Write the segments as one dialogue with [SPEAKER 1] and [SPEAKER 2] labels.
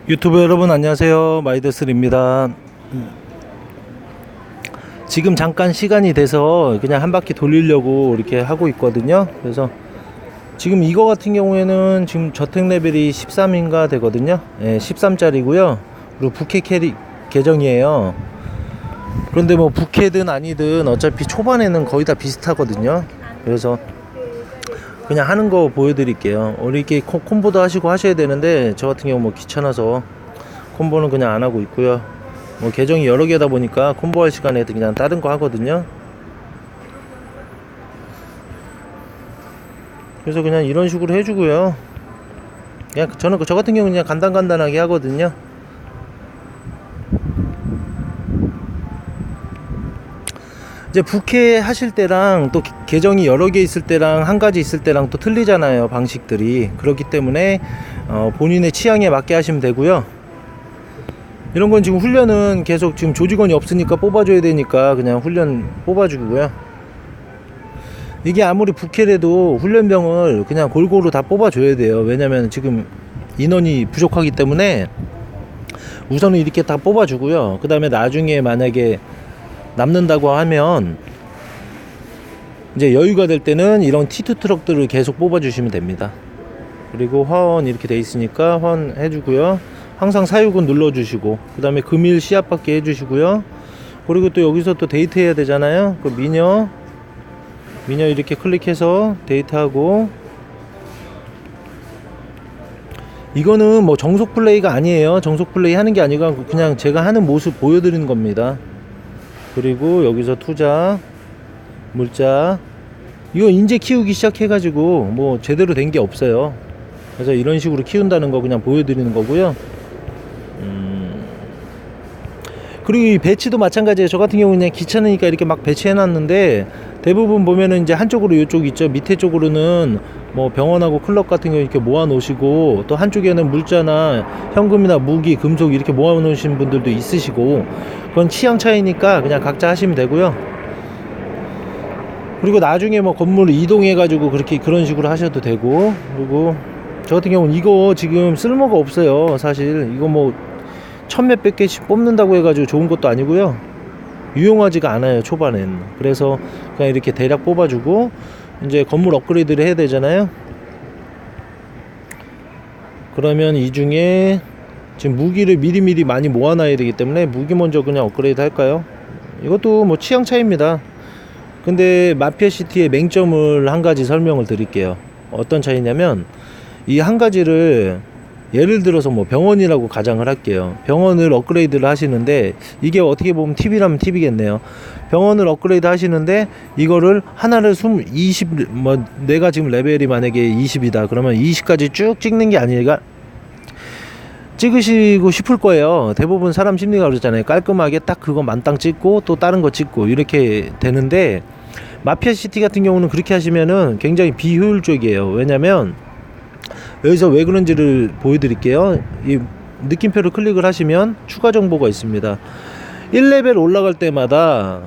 [SPEAKER 1] 유튜브 여러분 안녕하세요. 마이더스입니다. 지금 잠깐 시간이 돼서 그냥 한 바퀴 돌리려고 이렇게 하고 있거든요. 그래서 지금 이거 같은 경우에는 지금 저택 레벨이 13인가 되거든요. 13짜리고요. 그리고 부캐 캐리 계정이에요. 그런데 뭐 부캐든 아니든 어차피 초반에는 거의 다 비슷하거든요. 그래서 그냥 하는 거 보여드릴게요. 이렇게 콤보도 하시고 하셔야 되는데 저 같은 경우 뭐 귀찮아서 콤보는 그냥 안 하고 있고요. 뭐 계정이 여러 개다 보니까 콤보 할 시간에 그냥 다른 거 하거든요. 그래서 그냥 이런 식으로 해주고요. 그냥 저는 저 같은 경우는 그냥 간단하게 하거든요. 이제 부캐 하실 때랑 또 계정이 여러 개 있을 때랑 한 가지 있을 때랑 또 틀리잖아요, 방식들이. 그렇기 때문에 본인의 취향에 맞게 하시면 되고요. 이런 건 지금 훈련은 계속 지금 조직원이 없으니까 뽑아줘야 되니까 그냥 훈련 뽑아주고요. 이게 아무리 부캐래도 훈련병을 그냥 골고루 다 뽑아줘야 돼요. 왜냐면 지금 인원이 부족하기 때문에 우선은 이렇게 다 뽑아주고요. 그 다음에 나중에 만약에 남는다고 하면 이제 여유가 될 때는 이런 T2 트럭들을 계속 뽑아주시면 됩니다. 그리고 화원 이렇게 돼 있으니까 화원 해주고요. 항상 사육은 눌러주시고, 그 다음에 금일 씨앗 받게 해주시고요. 그리고 또 여기서 또 데이트 해야 되잖아요. 그 미녀 이렇게 클릭해서 데이트하고, 이거는 뭐 정속 플레이가 아니에요. 정속 플레이 하는 게 아니고 그냥 제가 하는 모습 보여드리는 겁니다. 그리고 여기서 투자, 물자, 이거 인제 키우기 시작해가지고 뭐 제대로 된 게 없어요. 그래서 이런 식으로 키운다는 거 그냥 보여드리는 거고요. 그리고 이 배치도 마찬가지예요. 저 같은 경우는 그냥 귀찮으니까 이렇게 막 배치해놨는데, 대부분 보면은 이제 한쪽으로 이쪽 있죠. 밑에 쪽으로는 뭐 병원하고 클럽 같은 거 이렇게 모아 놓으시고, 또 한쪽에는 물자나 현금이나 무기, 금속 이렇게 모아 놓으신 분들도 있으시고, 그건 취향 차이니까 그냥 각자 하시면 되고요. 그리고 나중에 뭐 건물 이동해 가지고 그런 식으로 하셔도 되고. 그리고 저 같은 경우는 이거 지금 쓸모가 없어요. 사실 이거 뭐 천몇백 개씩 뽑는다고 해가지고 좋은 것도 아니고요. 유용하지가 않아요, 초반엔. 그래서 그냥 이렇게 대략 뽑아주고 이제 건물 업그레이드를 해야 되잖아요. 그러면 이 중에 지금 무기를 미리미리 많이 모아놔야 되기 때문에 무기 먼저 그냥 업그레이드 할까요? 이것도 뭐 취향 차이입니다. 근데 마피아시티의 맹점을 한 가지 설명을 드릴게요. 어떤 차이냐면, 이 한 가지를 예를 들어서 뭐 병원이라고 가정을 할게요. 병원을 업그레이드를 하시는데, 이게 어떻게 보면 팁이라면 팁이겠네요. 병원을 업그레이드 하시는데 이거를 하나를 20, 뭐 내가 지금 레벨이 만약에 20이다 그러면 20까지 쭉 찍는 게 아니라 찍으시고 싶을 거예요. 대부분 사람 심리가 그렇잖아요. 깔끔하게 딱 그거 만땅 찍고 또 다른 거 찍고 이렇게 되는데, 마피아시티 같은 경우는 그렇게 하시면은 굉장히 비효율적이에요. 왜냐면 여기서 왜 그런지를 보여드릴게요. 이 느낌표를 클릭을 하시면 추가 정보가 있습니다. 1레벨 올라갈 때마다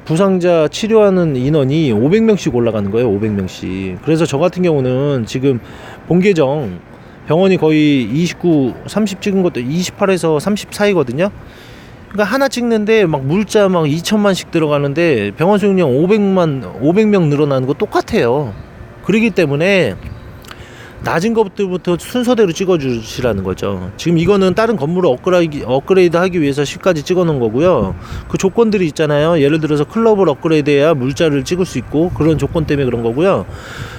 [SPEAKER 1] 부상자 치료하는 인원이 500명씩 올라가는 거예요. 500명씩. 그래서 저 같은 경우는 지금 본 계정 병원이 거의 29, 30 찍은 것도 28에서 30 사이거든요. 그러니까 하나 찍는데 막 물자 막 2천만씩 들어가는데 병원 수용량 500명 늘어나는 거 똑같아요. 그렇기 때문에 낮은 것부터 순서대로 찍어주시라는 거죠. 지금 이거는 다른 건물을 업그레이드 하기 위해서 10까지 찍어 놓은 거고요. 그 조건들이 있잖아요. 예를 들어서 클럽을 업그레이드 해야 물자를 찍을 수 있고, 그런 조건 때문에 그런 거고요.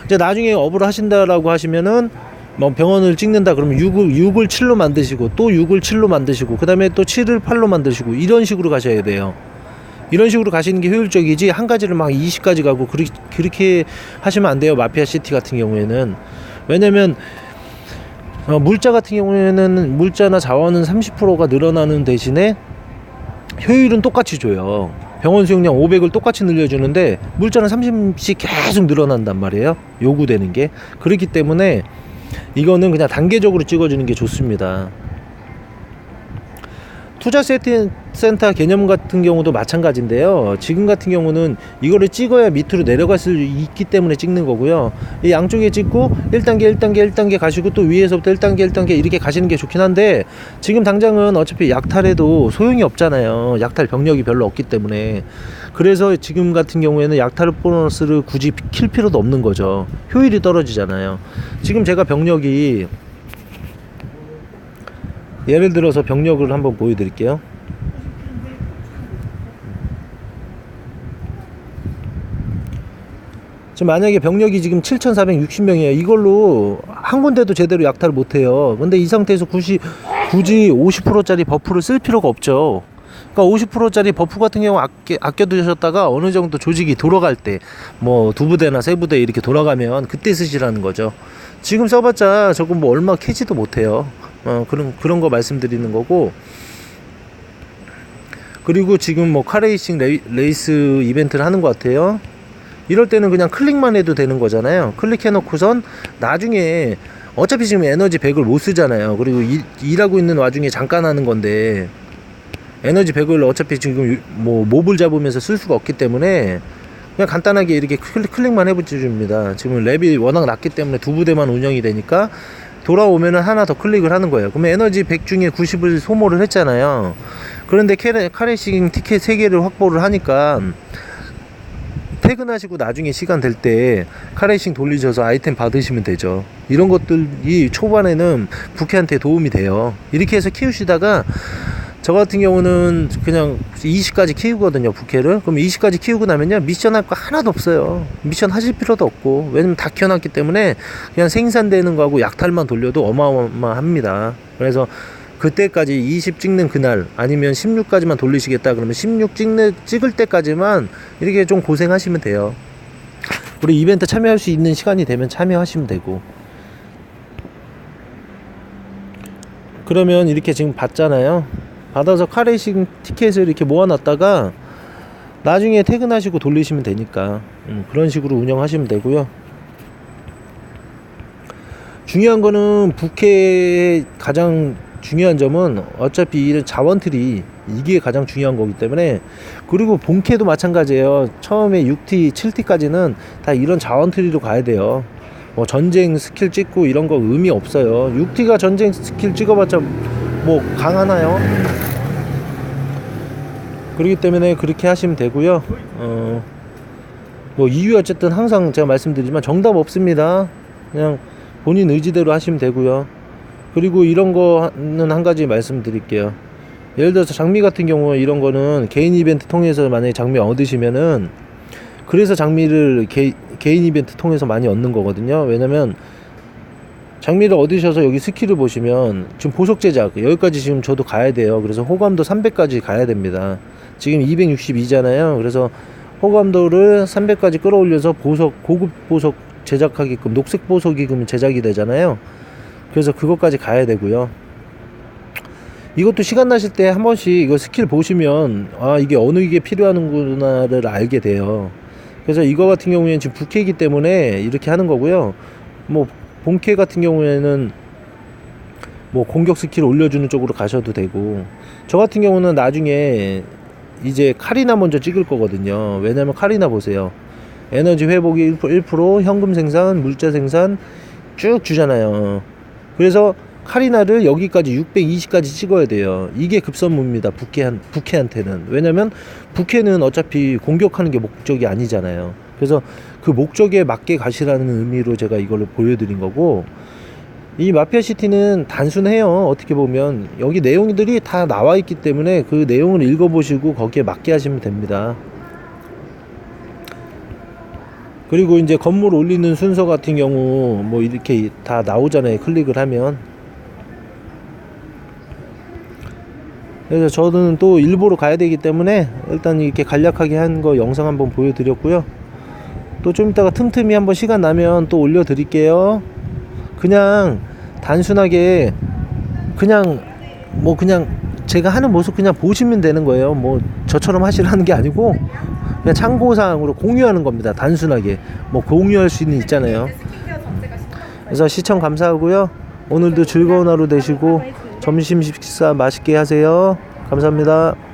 [SPEAKER 1] 이제 나중에 업을 하신다라고 하시면은 뭐 병원을 찍는다 그러면 6을 7로 만드시고, 또 6을 7로 만드시고, 그 다음에 또 7을 8로 만드시고, 이런 식으로 가셔야 돼요. 이런 식으로 가시는 게 효율적이지, 한 가지를 막 20까지 가고 그렇게 하시면 안 돼요. 마피아시티 같은 경우에는. 왜냐면 물자 같은 경우에는 물자나 자원은 30%가 늘어나는 대신에 효율은 똑같이 줘요. 병원 수용량 500을 똑같이 늘려주는데 물자는 30씩 계속 늘어난단 말이에요. 요구되는 게. 그렇기 때문에 이거는 그냥 단계적으로 찍어주는 게 좋습니다. 투자센터 개념 같은 경우도 마찬가지인데요. 지금 같은 경우는 이거를 찍어야 밑으로 내려갈 수 있기 때문에 찍는 거고요. 이 양쪽에 찍고 1단계 1단계 1단계 가시고 또 위에서부터 1단계 1단계 이렇게 가시는 게 좋긴 한데, 지금 당장은 어차피 약탈해도 소용이 없잖아요. 약탈 병력이 별로 없기 때문에. 그래서 지금 같은 경우에는 약탈 보너스를 굳이 킬 필요도 없는 거죠. 효율이 떨어지잖아요. 지금 제가 병력이, 예를 들어서 병력을 한번 보여드릴게요. 지금 만약에 병력이 지금 7,460명이에요. 이걸로 한 군데도 제대로 약탈을 못해요. 근데 이 상태에서 굳이 50%짜리 버프를 쓸 필요가 없죠. 그러니까 50%짜리 버프 같은 경우 아껴두셨다가 어느 정도 조직이 돌아갈 때, 뭐 2부대나 3부대 이렇게 돌아가면 그때 쓰시라는 거죠. 지금 써봤자 저거 뭐 얼마 캐지도 못해요. 그런 거 말씀드리는 거고. 그리고 지금 뭐 카레이싱 레이스 이벤트를 하는 것 같아요. 이럴 때는 그냥 클릭만 해도 되는 거잖아요. 클릭해놓고선 나중에 어차피 지금 에너지 100을 못 쓰잖아요. 그리고 일하고 있는 와중에 잠깐 하는 건데, 에너지 100을 어차피 지금 뭐 몹을 잡으면서 쓸 수가 없기 때문에 그냥 간단하게 이렇게 클릭만 해줍니다. 지금 랩이 워낙 낮기 때문에 2부대만 운영이 되니까 돌아오면은 하나 더 클릭을 하는 거예요. 그러면 에너지 100 중에 90을 소모를 했잖아요. 그런데 카레이싱 티켓 3개를 확보를 하니까 퇴근하시고 나중에 시간 될 때 카레이싱 돌리셔서 아이템 받으시면 되죠. 이런 것들이 초반에는 부캐한테 도움이 돼요. 이렇게 해서 키우시다가, 저 같은 경우는 그냥 20까지 키우거든요, 부캐를. 그럼 20까지 키우고 나면요, 미션 할 거 하나도 없어요. 미션 하실 필요도 없고, 왜냐면 다 키워놨기 때문에 그냥 생산되는 거하고 약탈만 돌려도 어마어마합니다. 그래서 그때까지 20 찍는 그날, 아니면 16까지만 돌리시겠다 그러면 16 찍을 때까지만 이렇게 좀 고생하시면 돼요. 우리 이벤트 참여할 수 있는 시간이 되면 참여하시면 되고. 그러면 이렇게 지금 받잖아요. 받아서 카레이싱 티켓을 이렇게 모아놨다가 나중에 퇴근하시고 돌리시면 되니까 그런 식으로 운영하시면 되고요. 중요한 거는, 부캐의 가장 중요한 점은 어차피 이런 자원틀이, 이게 가장 중요한 거기 때문에. 그리고 본캐도 마찬가지예요. 처음에 6T, 7T까지는 다 이런 자원트리로 가야 돼요. 뭐 전쟁 스킬 찍고 이런 거 의미 없어요. 6T가 전쟁 스킬 찍어봤자 뭐 강하나요? 그렇기 때문에 그렇게 하시면 되고요. 뭐 이유 어쨌든 항상 제가 말씀드리지만 정답 없습니다. 그냥 본인 의지대로 하시면 되고요. 그리고 이런 거는 한 가지 말씀드릴게요. 예를 들어서 장미 같은 경우, 이런 거는 개인 이벤트 통해서 만약에 장미 얻으시면은, 그래서 장미를 개인 이벤트 통해서 많이 얻는 거거든요. 왜냐면 장미를 얻으셔서 여기 스킬을 보시면 지금 보석 제작 여기까지 지금 저도 가야 돼요. 그래서 호감도 300까지 가야 됩니다. 지금 262잖아요. 그래서 호감도를 300까지 끌어올려서 고급 보석 제작하게끔, 녹색 보석이 그러면 제작이 되잖아요. 그래서 그것까지 가야 되고요. 이것도 시간 나실 때 한 번씩 이거 스킬 보시면, 아, 이게 어느 게 필요하는구나를 알게 돼요. 그래서 이거 같은 경우에는 지금 부캐이기 때문에 이렇게 하는 거고요. 뭐 본캐 같은 경우에는 뭐 공격 스킬 올려주는 쪽으로 가셔도 되고, 저 같은 경우는 나중에 이제 카리나 먼저 찍을 거거든요. 왜냐면 카리나 보세요. 에너지 회복이 1%, 현금 생산, 물자 생산 쭉 주잖아요. 그래서 카리나를 여기까지 620까지 찍어야 돼요. 이게 급선무입니다, 부캐한테는. 왜냐면 부캐는 어차피 공격하는 게 목적이 아니잖아요. 그래서 그 목적에 맞게 가시라는 의미로 제가 이걸 보여드린 거고, 이 마피아시티는 단순해요. 어떻게 보면 여기 내용들이 다 나와 있기 때문에 그 내용을 읽어보시고 거기에 맞게 하시면 됩니다. 그리고 이제 건물 올리는 순서 같은 경우 뭐 이렇게 다 나오잖아요, 클릭을 하면. 그래서 저는 또 일보러 가야 되기 때문에 일단 이렇게 간략하게 한 거 영상 한번 보여드렸고요. 또 좀 이따가 틈틈이 한번 시간 나면 또 올려드릴게요. 그냥 단순하게 그냥 제가 하는 모습 그냥 보시면 되는 거예요. 뭐 저처럼 하시라는 게 아니고 그냥 참고사항으로 공유하는 겁니다. 단순하게 뭐 공유할 수는 있잖아요. 그래서 시청 감사하고요. 오늘도 즐거운 하루 되시고 점심 식사 맛있게 하세요. 감사합니다.